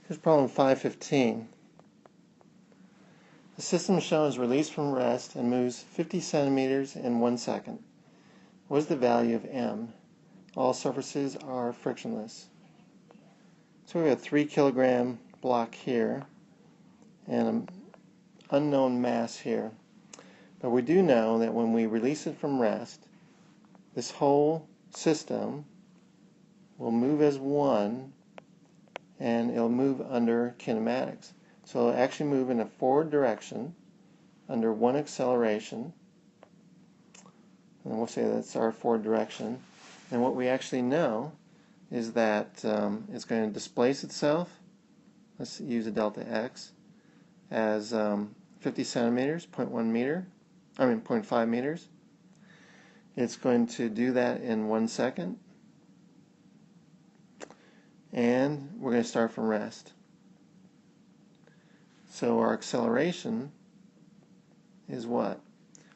Here's problem 515. The system shown is released from rest and moves 50 centimeters in 1 second. What is the value of m? All surfaces are frictionless. So we have a 3 kilogram block here and an unknown mass here. But we do know that when we release it from rest, this whole system will move as one, and it'll move under kinematics. So it'll actually move in a forward direction under one acceleration, and we'll say that's our forward direction. And what we actually know is that it's going to displace itself. Let's use a delta x as 50 centimeters, 0.5 meters. It's going to do that in 1 second, and we're going to start from rest. So our acceleration is what?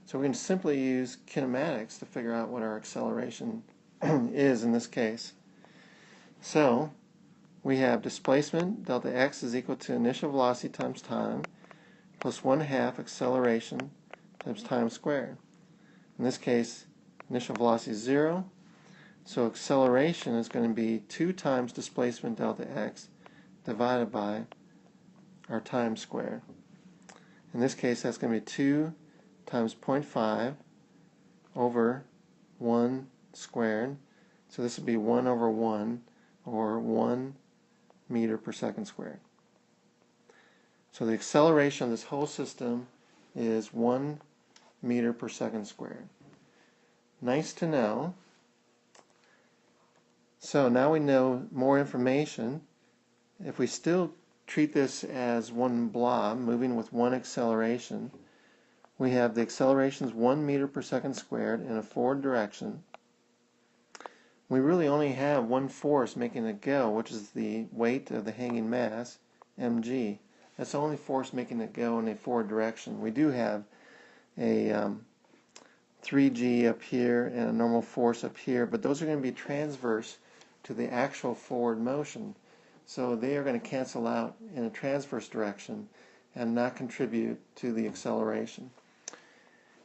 So we're going to simply use kinematics to figure out what our acceleration is in this case. So we have displacement, delta x is equal to initial velocity times time, plus 1/2 acceleration times time squared. In this case, initial velocity is 0, so acceleration is going to be 2 times displacement delta x divided by our time squared. In this case, that's going to be 2 times 0.5 over 1 squared. So this would be 1 over 1, or 1 meter per second squared. So the acceleration of this whole system is 1 meter per second squared. Nice to know. So now we know more information. If we still treat this as one blob moving with one acceleration, we have the acceleration is 1 meter per second squared in a forward direction. We really only have one force making it go, which is the weight of the hanging mass, mg. That's the only force making it go in a forward direction. We do have a 3g up here and a normal force up here, but those are going to be transverse to the actual forward motion. So they are going to cancel out in a transverse direction and not contribute to the acceleration.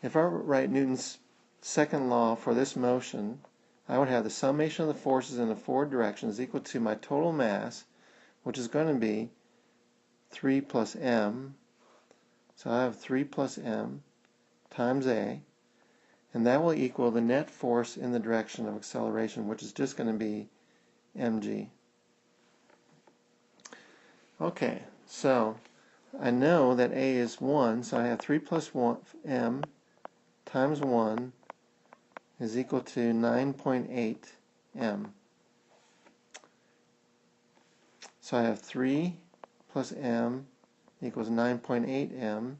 If I write Newton's second law for this motion, I would have the summation of the forces in the forward direction is equal to my total mass, which is going to be 3 plus m. So I have 3 plus m times a, and that will equal the net force in the direction of acceleration, which is just going to be mg. Okay, so I know that a is 1, so I have 3 plus m times 1 is equal to 9.8 m. So I have 3 plus m equals 9.8 m,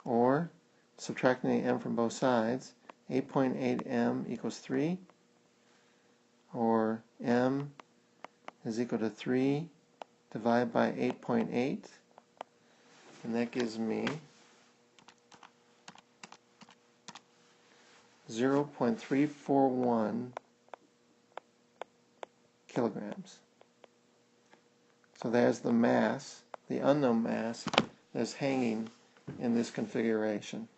or subtracting the m from both sides, 8.8 m equals 3, or m is equal to 3 divided by 8.8, and that gives me 0.341 kilograms. So there's the mass, the unknown mass, that's hanging in this configuration.